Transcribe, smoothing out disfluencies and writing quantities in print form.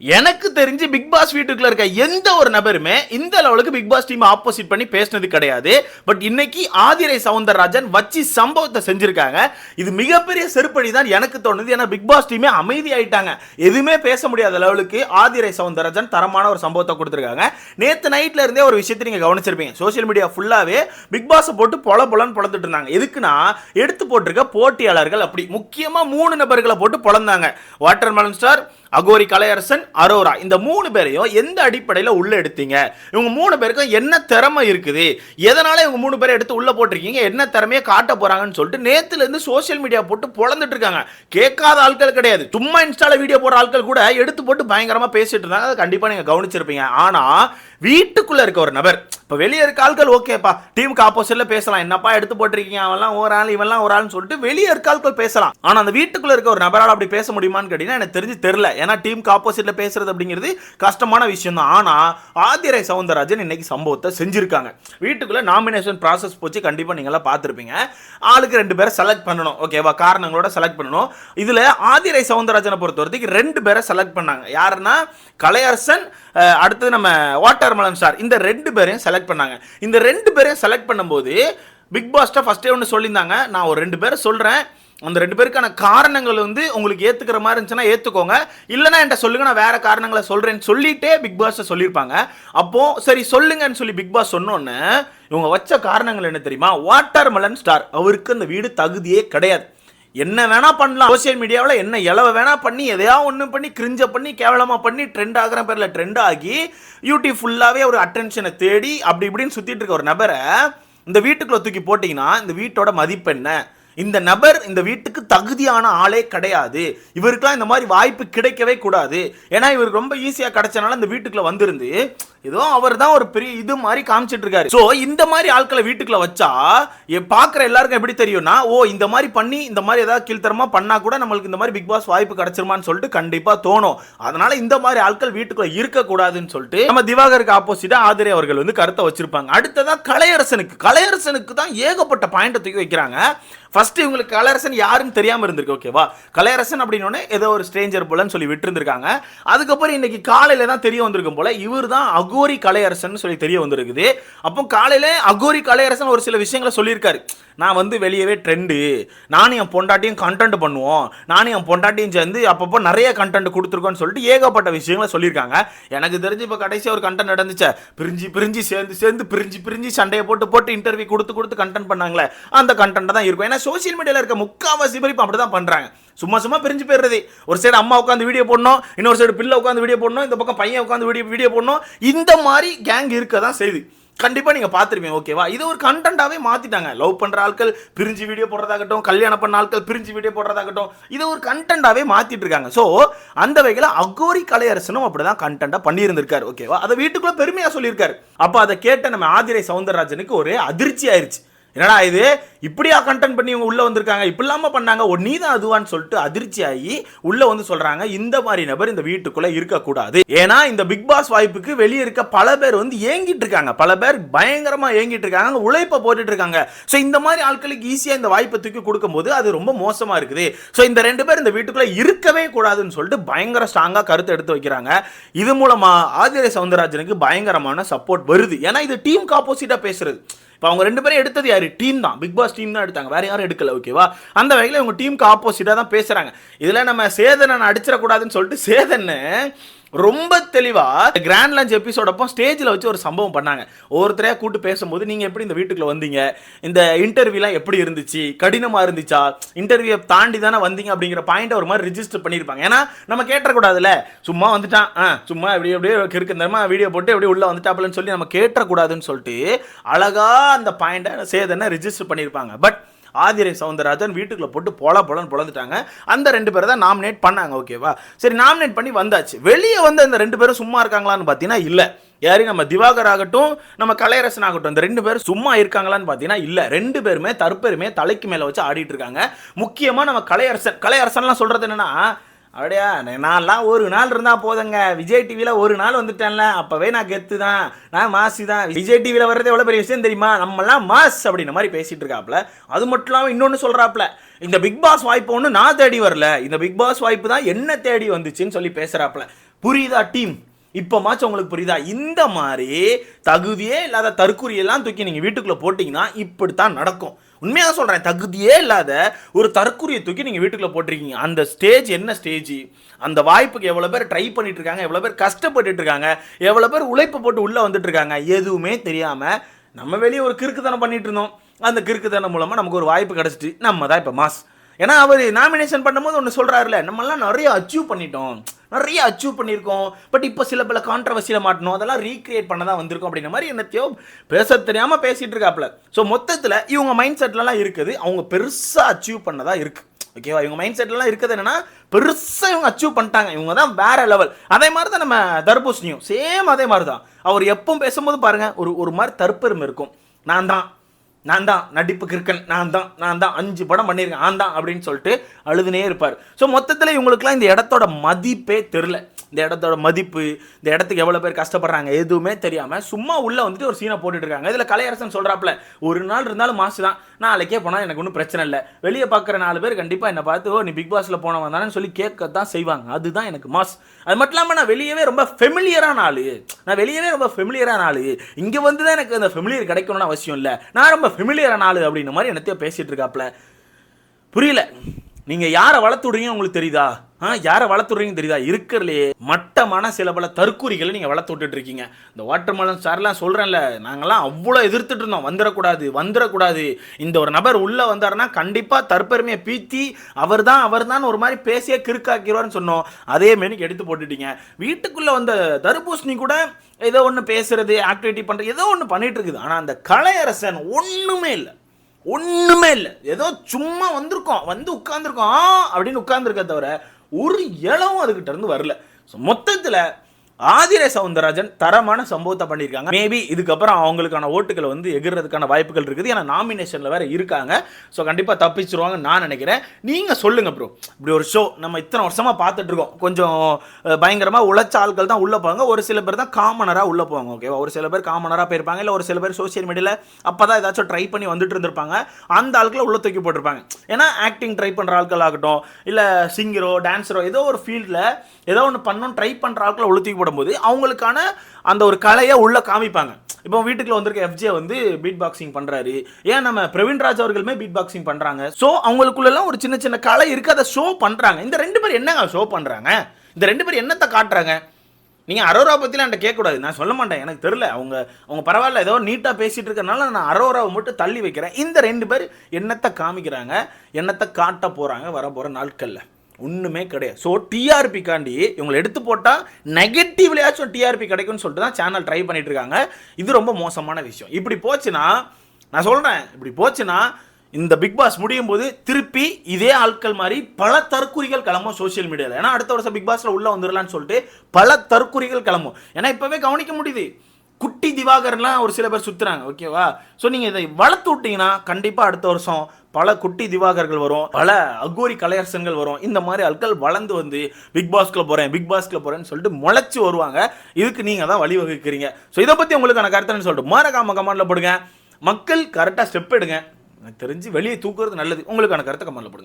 எனக்கு தெரிஞ்சு big pass வீட்டுக்குள்ள இருக்க எந்த ஒரு நபருமே இந்த லெவலுக்கு பிக் பாஸ் டீம் ஆப்போசிட் பண்ணி பேசினது கிடையாது. பட் இன்னைக்கு ஆதிரை சவுந்தரராஜன் வச்சு சம்பவத்தை செஞ்சிருக்காங்க. இது மிகப்பெரிய செருப்படி தான் எனக்கு தோணுது. ஏன்னா பிக் பாஸ் டீமே அமைதி ஆயிட்டாங்க. எதுவுமே பேச முடியாத லெவலுக்கு ஆதிரை சவுந்தரராஜன் தரமான ஒரு சம்பவத்தை கொடுத்திருக்காங்க. நேத்து நைட்ல இருந்தே ஒரு விஷயத்தை நீங்க கவனிச்சிருப்பீங்க. சோசியல் மீடியா ஃபுல்லாவே பிக் பாஸ் போட்டு பொலன்னு பொளந்துட்டு இருந்தாங்க. எதுக்குன்னா எடுத்து போட்டிருக்க போட்டியாளர்கள் அப்படி முக்கியமா 3 நபர்களை போட்டு பொளந்தாங்க. வாட்டர்மெலன் ஸ்டார், அகோரி கலையரசன், அரோரா, இந்த 3 பேரையும் எந்த அடிப்படையில் உள்ள எடுத்தீங்க? இவங்க 3 பேருக்கும் என்ன திறமை இருக்குது? எதனால இவங்க 3 பேரை எடுத்து உள்ள போட்டிருக்கீங்க? என்ன திறமையை காட்ட போறாங்கன்னு சொல்லிட்டு நேத்துல இருந்து சோசியல் மீடியா போட்டு பொளந்துட்டு இருக்காங்க. கேட்காத ஆட்கள் கிடையாது. சும்மா இன்ஸ்டால வீடியோ போடுற ஆட்கள் கூட எடுத்து போட்டு பயங்கரமா பேசிட்டு இருந்தாங்க. அதை கண்டிப்பா நீங்க கவனிச்சிருப்பீங்க. ஆனா வீட்டுக்குள்ள இருக்க ஒரு நபர், இப்ப வெளியே இருக்க ஆட்கள் ஓகேப்பா டீமுக்கு ஆப்போசிட்ல பேசலாம், என்னப்பா எடுத்து போட்டிருக்கீங்க, அவன்லாம் ஒரு ஆள் இவன்லாம் ஒரு ஆள்னு சொல்லிட்டு வெளியே இருக்க ஆட்கள் பேசலாம். ஆனா அந்த வீட்டுக்குள்ள இருக்க ஒரு நபரால் அப்படி பேச முடியுமான்னு கேட்டீங்கன்னா எனக்கு தெரிஞ்சு தெரியல. ஏன்னா டீமுக்கு ஆப்போசிட்ல பேசுறது அப்படிங்கிறது கஷ்டமான விஷயம் தான். ஆனா ஆதிரை சவுந்தரராஜன் இன்னைக்கு சம்பவத்தை செஞ்சிருக்காங்க. வீட்டுக்குள்ள நாமினேஷன் ப்ராசஸ் போச்சு, கண்டிப்பா நீங்க எல்லாம் பார்த்திருப்பீங்க. ஆளுக்கு 2 பேரை செலக்ட் பண்ணணும், ஓகேவா, காரணங்களோட செலக்ட் பண்ணணும். இதுல ஆதிரை சவுந்தரராஜனை பொறுத்தவரைக்கும் 2 பேரை செலக்ட் பண்ணாங்க. யாருன்னா கலையரசன், அடுத்தது நம்ம வாட்டர்மெலன் ஸ்டார். இந்த 2 பேரையும் செலக்ட் பண்ணாங்க. இந்த 2 பேரையும் செலக்ட் பண்ணும்போது பிக் பாஸ்ட ஃபர்ஸ்டே ஒன்று சொல்லியிருந்தாங்க, நான் ஒரு 2 பேரை சொல்றேன், அந்த 2 பேருக்கான காரணங்கள் வந்து உங்களுக்கு ஏத்துக்கிற மாதிரி இருந்துச்சுன்னா ஏத்துக்கோங்க, இல்லைன்னா என்கிட்ட சொல்லுங்க, நான் வேற காரணங்களை சொல்றேன்னு சொல்லிட்டே பிக் பாஸ் சொல்லியிருப்பாங்க. அப்போ சரி சொல்லுங்கன்னு சொல்லி பிக் பாஸ் சொன்னோன்னு இவங்க வச்ச காரணங்கள் என்ன தெரியுமா? வாட்டர்மெலன் ஸ்டார் அவருக்கு அந்த வீடு தகுதியே கிடையாது, என்ன வேணா பண்ணலாம், சோசியல் மீடியாவில் என்ன இலவை வேணா பண்ணி எதையா ஒன்று பண்ணி கிரிஞ்ச பண்ணி கேவலமா பண்ணி ட்ரெண்ட் ஆகிற பேர்ல ட்ரெண்ட் ஆகி யூடியூப் ஃபுல்லாவே ஒரு அட்டென்ஷனை தேடி அப்படி இப்படின்னு சுத்திட்டு இருக்க ஒரு நபரை இந்த வீட்டுக்குள்ள தூக்கி போட்டீங்கன்னா இந்த வீட்டோட மதிப்பு என்ன? இந்த நபர் இந்த வீட்டுக்கு தகுதியான ஆளே கிடையாது. இவருக்குலாம் இந்த மாதிரி வாய்ப்பு கிடைக்கவே கூடாது. ஏன்னா இவருக்கு ரொம்ப ஈஸியா கிடைச்சனால இந்த வீட்டுக்குள்ள வந்திருந்து ஏதோ அவர் தான் ஒரு பெரிய இது மாதிரி காமிச்சிட்டு இருக்காரு. சோ இந்த மாதிரி ஆட்களை வீட்டுக்குள்ள வச்சா பாக்குற எல்லாருக்கும் எப்படி தெரியும்னா, ஓ இந்த மாதிரி பண்ணி இந்த மாதிரி ஏதாவது கீழ்த்தரமா பண்ணா கூட நம்மளுக்கு இந்த மாதிரி பிக் பாஸ் வாய்ப்பு கிடைச்சிருமான்னு சொல்லிட்டு கண்டிப்பா தோணும். அதனால இந்த மாதிரி ஆட்கள் வீட்டுக்குள்ள இருக்க கூடாதுன்னு சொல்லிட்டு நம்ம திவாகருக்கு ஆப்போசிட்டா ஆதிரை அவர்கள் வந்து கருத்தை வச்சிருப்பாங்க. அடுத்ததா கலையரசனுக்கு தான் ஏகப்பட்ட பாயிண்ட் தூக்கி வைக்கிறாங்க. ஃபர்ஸ்ட் இவங்களுக்கு கலையரசன் யாருன்னு தெரியாம இருந்திருக்கு, ஓகேவா? கலையரசன் அப்படின்னு ஏதோ ஒரு ஸ்ட்ரேஞ்சர் போலன்னு சொல்லி விட்டு இருந்திருக்காங்க. அதுக்கப்புறம் இன்னைக்கு காலையில தான் தெரிய வந்திருக்கும் போல இவர் தான் அகோரி கலையரசன் சொல்லி தெரிய வந்திருக்குது. அப்போ காலையில அகோரி கலையரசன் ஒரு சில விஷயங்களை சொல்லியிருக்காரு. நான் வந்து வெளியவே ட்ரெண்டு, நானும் என் பொண்டாட்டியும் கண்டென்ட் பண்ணுவோம், நானும் என் பொண்டாட்டியும் சேர்ந்து அப்பப்போ நிறைய கண்டென்ட் கொடுத்துருக்கோன்னு சொல்லிட்டு ஏகப்பட்ட விஷயங்களை சொல்லியிருக்காங்க. எனக்கு தெரிஞ்சு இப்போ கடைசியாக ஒரு கண்டென்ட் நடந்துச்சு, பிரிஞ்சு சேர்ந்து பிரிஞ்சு சண்டையை போட்டு இன்டர்வியூ கொடுத்து கண்டென்ட் பண்ணாங்களே, அந்த கண்டென்ட் தான் இருக்கும். ஏன்னா சோசியல் மீடியாவில் இருக்க முக்காவாசி பேர் இப்போ அப்படி தான் பண்ணுறாங்க. சும்மா பிரிஞ்சு போயிடுறது. ஒரு சைடு அம்மா உட்காந்து வீடியோ போடணும், இன்னொரு சைடு பிள்ளை உட்காந்து வீடியோ போடணும், இந்த பக்கம் பையன் உட்காந்து வீடியோ போடணும். இந்த மாதிரி கேங் இருக்க தான் செய்யுது. கண்டிப்பா நீங்க பாத்துருப்பீங்க, ஓகேவா? இது ஒரு கண்டென்ட்டாவே மாத்திட்டாங்க. லவ் பண்ற ஆட்கள் பிரிஞ்சு வீடியோ போடுறதாகட்டும், கல்யாணம் பண்ண ஆட்கள் பிரிஞ்சு வீடியோ போடுறதாகட்டும், இது ஒரு கண்டென்ட்டாவே மாத்திட்டு இருக்காங்க. சோ அந்த வகையில அகோரி கலையரசனும் அப்படிதான் கண்டென்ட்டா பண்ணி இருந்திருக்காரு, ஓகேவா? அதை வீட்டுக்குள்ள பெருமையா சொல்லியிருக்காரு. அப்ப அதை கேட்ட நம்ம ஆதிரை சவுந்தரராஜனுக்கு ஒரே அதிர்ச்சி ஆயிருச்சு. என்னடா இது இப்படியா கண்டென்ட் பண்ணி இவங்க உள்ள வந்திருக்காங்க, இப்படி இல்லாம பண்ணாங்க, நீ தான் அதுவான்னு சொல்லிட்டு அதிர்ச்சி ஆகி உள்ள வந்து சொல்றாங்க, இந்த மாதிரி நபர் இந்த வீட்டுக்குள்ள இருக்கக்கூடாது. ஏன்னா இந்த பிக் பாஸ் வாய்ப்புக்கு வெளியே இருக்க பல பேர் வந்து ஏங்கிட்டு இருக்காங்க, பல பேர் பயங்கரமா ஏங்கிட்டு இருக்காங்க, உழைப்ப போட்டுட்டு இருக்காங்க. ஸோ இந்த மாதிரி ஆட்களுக்கு ஈஸியா இந்த வாய்ப்பை தூக்கி கொடுக்கும்போது அது ரொம்ப மோசமா இருக்குது. ஸோ இந்த 2 பேர் இந்த வீட்டுக்குள்ள இருக்கவே கூடாதுன்னு சொல்லிட்டு பயங்கர ஸ்ட்ராங்கா கருத்து எடுத்து வைக்கிறாங்க. இது மூலமா ஆதிரை சவுந்தரராஜனுக்கு பயங்கரமான சப்போர்ட் வருது. ஏன்னா இது டீமுக்கு ஆப்போசிட்டா பேசுறது. இப்போ அவங்க 2 பேரும் எடுத்தது யாரு? டீம் தான், பிக் பாஸ் டீம் தான் எடுத்தாங்க, வேற யாரும் எடுக்கல, ஓகேவா? அந்த வகையில் இவங்க டீமுக்கு ஆப்போசிட்டா தான் பேசுறாங்க. இதுல நம்ம சேதனை அடிச்சிடக்கூடாதுன்னு சொல்லிட்டு சேதனை ரொம்ப தெளிவா கிராண்ட் லான்ச் எபிசோட் அப்போ ஸ்டேஜில் வச்சு ஒரு சம்பவம் பண்ணாங்க. ஒவ்வொருத்தரையா கூட்டு பேசும்போது நீங்க எப்படி இந்த வீட்டுக்குள்ள வந்தீங்க, இந்த இன்டர்வியூலாம் எப்படி இருந்துச்சு, கடினமா இருந்துச்சா, இன்டர்வியூ தாண்டி தானே வந்தீங்க அப்படிங்கிற பாயிண்ட் ஒரு மாதிரி ரிஜிஸ்டர் பண்ணியிருப்பாங்க. ஏன்னா நம்ம கேட்டக்கூடாதுல்ல, சும்மா வந்துட்டான் சும்மா எப்படியே கிறுக்கந்தரமா வீடியோ போட்டு எப்படி உள்ள வந்துட்டாப்லன்னு சொல்லி நம்ம கேட்டக்கூடாதுன்னு சொல்லிட்டு அழகா அந்த பாயிண்டை சேதனை ரிஜிஸ்டர் பண்ணியிருப்பாங்க. பட் ஆதிரை சவுந்தரராஜன் வீட்டுக்குள்ள போட்டு பொலன்னு பொழந்துட்டாங்க. அந்த 2 பேரை தான் நாமினேட் பண்ணாங்க, ஓகேவா? சரி, நாமினேட் பண்ணி வந்தாச்சு. வெளியே வந்து அந்த 2 பேரும் சும்மா இருக்காங்களான்னு பார்த்தீங்கன்னா இல்லை. யாரு? நம்ம திவாகர் ஆகட்டும், நம்ம கலையரசன் ஆகட்டும், இந்த 2 பேரும் சும்மா இருக்காங்களான்னு பார்த்தீங்கன்னா இல்லை. 2 பேருமே தற்பெருமையை தலைக்கு மேலே வச்சு ஆடிட்டு இருக்காங்க. முக்கியமாக நம்ம கலையரசன்லாம் சொல்றது என்னன்னா, அப்படியா நான்லாம் ஒரு நாள் இருந்தா போதுங்க, விஜய் டிவியில் ஒரு நாள் வந்துட்டேன்ல, அப்பவே நான் கெத்து தான், நான் மாசி தான், விஜய் டிவியில் வர்றது எவ்வளோ பெரிய விஷயம் தெரியுமா, நம்மளாம் மாஸ் அப்படின்ற மாதிரி பேசிட்டு இருக்காப்ல. அது மட்டும் இல்லாமல் இன்னொன்று சொல்றாப்ல, இந்த பிக் பாஸ் வாய்ப்பு ஒன்று நான் தேடி வரல, இந்த பிக் பாஸ் வாய்ப்பு தான் என்ன தேடி வந்துச்சுன்னு சொல்லி பேசுறாப்ல. புரியுதா டீம்? இப்போமாச்சும் உங்களுக்கு புரியுதா? இந்த மாதிரி தகுதியே இல்லாத தற்குறியெல்லாம் தூக்கி நீங்கள் வீட்டுக்குள்ளே போட்டிங்கன்னா இப்படித்தான் நடக்கும். உண்மையாக சொல்கிறேன், தகுதியே இல்லாத ஒரு தற்குறியை தூக்கி நீங்கள் வீட்டுக்குள்ளே போட்டிருக்கீங்க. அந்த ஸ்டேஜ் என்ன ஸ்டேஜ்? அந்த வாய்ப்புக்கு எவ்வளோ பேர் ட்ரை பண்ணிட்டு இருக்காங்க, எவ்வளோ பேர் கஷ்டப்பட்டுட்டு இருக்காங்க, எவ்வளோ பேர் உழைப்பு போட்டு உள்ளே வந்துட்டு இருக்காங்க, எதுவுமே தெரியாமல் நம்ம வெளியே ஒரு கிறுக்குத்தனம் பண்ணிட்டு இருந்தோம். அந்த கிறுக்குத்தனம் மூலமாக நமக்கு ஒரு வாய்ப்பு கிடச்சிட்டு நம்ம தான் இப்போ மாஸ். ஏன்னா அவர் நாமினேஷன் பண்ணும்போது ஒன்று சொல்கிறாருல, நம்மளாம் நிறைய அச்சீவ் பண்ணிட்டோம், நிறைய அச்சீவ் பண்ணியிருக்கோம், பட் இப்போ சில பல கான்ட்ரவர்சியில் மாட்டணும், அதெல்லாம் ரீக்ரியேட் பண்ண தான் வந்திருக்கோம் அப்படின்ற மாதிரி என்னத்தையோ பேச தெரியாமல் பேசிகிட்டு இருக்காப்புல. ஸோ மொத்தத்தில் இவங்க மைண்ட் செட்லலாம் இருக்குது அவங்க பெருசாக அச்சீவ் பண்ணதா இருக்குது. ஓகேவா? இவங்க மைண்ட் செட்லாம் இருக்குது என்னன்னா பெருசாக இவங்க அச்சீவ் பண்ணிட்டாங்க, இவங்க தான் வேற லெவல். அதே மாதிரி தான் நம்ம தர்பூசணியும் சேம் அதே மாதிரி தான். அவர் எப்பவும் பேசும்போது பாருங்கள் ஒரு மாதிரி தற்பெருமை இருக்கும். நான் தான் நடிப்பு கிறுக்கன், நான் தான் 5 படம் பண்ணியிருக்கேன், நான் தான் அப்படின்னு சொல்லிட்டு அழுதுனே இருப்பார். ஸோ மொத்தத்தில் இவங்களுக்குலாம் இந்த இடத்தோட மதிப்பே தெரில. இந்த இடத்தோட மதிப்பு, இந்த இடத்துக்கு எவ்வளோ பேர் கஷ்டப்படுறாங்க எதுவுமே தெரியாமல் சும்மா உள்ளே வந்துட்டு ஒரு சீனை போட்டுட்டு இருக்காங்க. இதில் கலையரசன் சொல்கிறாப்புல, ஒரு நாள் இருந்தாலும் மாசு தான், நாளைக்கே போனால் எனக்கு ஒன்றும் பிரச்சனை இல்லை, வெளியே பார்க்குற 4 பேர் கண்டிப்பாக என்னை பார்த்து ஓ நீ பிக் பாஸில் போனவன் தானே சொல்லி கேட்க தான் செய்வாங்க, அதுதான் எனக்கு மாஸ். அது மட்டும் இல்லாமல் நான் வெளியவே ரொம்ப ஃபெமிலியரான ஆள், இங்கே வந்து தான் எனக்கு அந்த ஃபெமிலியர் கிடைக்கணும்னு அவசியம் இல்லை, நான் ரொம்ப ஃபெமிலியரான ஆள் அப்படின்ற மாதிரி என்னத்தையும் பேசிகிட்டு இருக்காப்புல. புரியல, நீங்கள் யாரை வளர்த்து விடுறீங்க உங்களுக்கு தெரியுதா? யாரை வளர்த்துறீங்கன்னு தெரியுதா? இருக்கிறதுலே மட்டமான சில பல தற்கூறிகளை நீங்கள் வளர்த்து விட்டுட்டு இருக்கீங்க. இந்த வாட்டர்மெலன் சார்லாம் சொல்கிறேன்ல, நாங்கள்லாம் அவ்வளோ எதிர்த்துட்டு இருந்தோம், வந்துடக்கூடாது, இந்த ஒரு நபர் உள்ளே வந்தாருன்னா கண்டிப்பாக தற்பெருமையை பீத்தி அவர் தான் ஒரு மாதிரி பேசியே கிறுக்காக்கிடுவார்னு சொன்னோம். அதே மாரி எடுத்து போட்டுட்டீங்க. வீட்டுக்குள்ளே வந்த தர்பூசணி கூட ஏதோ ஒன்று பேசுறது, ஆக்டிவிட்டி பண்ணுறது, ஏதோ ஒன்று பண்ணிட்டு இருக்குது. ஆனால் அந்த கலையரசன் ஒன்றுமே இல்லை, ஏதோ சும்மா வந்து உட்கார்ந்துருக்கோம் அப்படின்னு உட்கார்ந்துருக்க தவிர ஒரு இளவும் அதுக்கிட்ட இருந்து வரல. மொத்தத்தில் ஆதிரை சவுந்தரராஜன் தரமான சம்பவத்தை பண்ணியிருக்காங்க. மேபி இதுக்கப்புறம் அவங்களுக்கான ஓட்டுகளை வந்து எகிறதுக்கான வாய்ப்புகள் இருக்குது. ஏன்னா நாமினேஷனில் வேற இருக்காங்க. ஸோ கண்டிப்பாக தப்பிச்சிருவாங்கன்னு நான் நினைக்கிறேன். நீங்கள் சொல்லுங்கள் ப்ரோ, இப்படி ஒரு ஷோ நம்ம இத்தனை வருஷமாக பார்த்துட்டு இருக்கோம், கொஞ்சம் பயங்கரமாக உழைச்ச ஆட்கள் தான் உள்ளே போவாங்க, ஒரு சில பேர் தான் காமனராக உள்ளே போவாங்க. ஓகேவா? ஒரு சில பேர் காமனராக போயிருப்பாங்க, இல்லை ஒரு சில பேர் சோசியல் மீடியாவில் அப்போ தான் ஏதாச்சும் ட்ரை பண்ணி வந்துட்டு இருந்திருப்பாங்க, அந்த ஆட்களை உள்ளே தூக்கி போட்டிருப்பாங்க. ஏன்னா ஆக்டிங் ட்ரை பண்ணுற ஆட்கள் ஆகட்டும், இல்லை சிங்கரோ டான்ஸரோ ஏதோ ஒரு ஃபீல்டில் ஏதோ ஒன்று பண்ணணும் ட்ரை பண்ணுற ஆட்களை உள்ள தூக்கி போடும்போது அவங்களுக்கான அந்த ஒரு கலையை உள்ள காமிப்பாங்க. இப்போ வீட்டுக்குள்ள வந்திருக்க எஃப்ஜே வந்து பீட் பாக்ஸிங் பண்றாரு, ஏன் நம்ம பிரவீன்ராஜ் அவர்களுமே பீட் பாக்ஸிங் பண்றாங்க. ஸோ அவங்களுக்குள்ளெல்லாம் ஒரு சின்ன சின்ன கலை இருக்கு, அதை ஷோ பண்றாங்க. இந்த 2 பேர் என்னங்க ஷோ பண்றாங்க? இந்த 2 பேர் என்னத்தை காட்டுறாங்க? நீங்கள் அரோரா பற்றிலாம் என்கிட்ட கேட்கக்கூடாது, நான் சொல்ல மாட்டேன், எனக்கு தெரில. அவங்க பரவாயில்ல, ஏதோ நீட்டாக பேசிகிட்டு இருக்கனால நான் அரோராவை மட்டும் தள்ளி வைக்கிறேன். இந்த 2 பேர் என்னத்தை காமிக்கிறாங்க, என்னத்தை காட்ட போகிறாங்க வர போகிற நாட்களில்? ஒன்றுமே கிடையாது. ஸோ டிஆர்பிக்காண்டி இவங்களை எடுத்து போட்டால் நெகட்டிவ்லையாச்சும் டிஆர்பி கிடைக்கும்னு சொல்லிட்டு தான் சேனல் ட்ரை பண்ணிட்டு இருக்காங்க. இது ரொம்ப மோசமான விஷயம். இப்படி போச்சுன்னா, நான் சொல்கிறேன், இப்படி போச்சுன்னா இந்த பிக் பாஸ் முடியும் போது திருப்பி இதே ஆட்கள் மாதிரி பல தற்குறிகள் கிளம்பும் சோசியல் மீடியாவில். ஏன்னா அடுத்த வருஷம் பிக் பாஸில் உள்ளே வந்துடலான்னு சொல்லிட்டு பல தற்குறிகள் கிளம்பும். ஏன்னா இப்போவே கவனிக்க முடியுது, குட்டி திவாகர்லாம் ஒரு சில பேர் சுற்றுறாங்க. ஓகேவா? ஸோ நீங்கள் இதை வளர்த்து விட்டீங்கன்னா கண்டிப்பாக அடுத்த வருஷம் பல குட்டி திவாகர்கள் வரும், பல அகோரி கலையரசன்கள் வரும். இந்த மாதிரி ஆட்கள் வளர்ந்து வந்து பிக் பாஸ்க்குள்ள போகிறேன்னு சொல்லிட்டு முளைச்சி வருவாங்க. இதுக்கு நீங்கள் தான் வழிவகுக்கிறீங்க. ஸோ இதை பற்றி உங்களுக்கான கருத்துன்னு சொல்லிட்டு மறக்காம கமெண்ட்டில் போடுங்க. மக்கள் கரெக்டாக ஸ்டெப் எடுங்க. எனக்கு தெரிஞ்சு வெளியே தூக்குறது நல்லது. உங்களுக்கான கருத்தை கமெண்ட்டில் போடுங்க.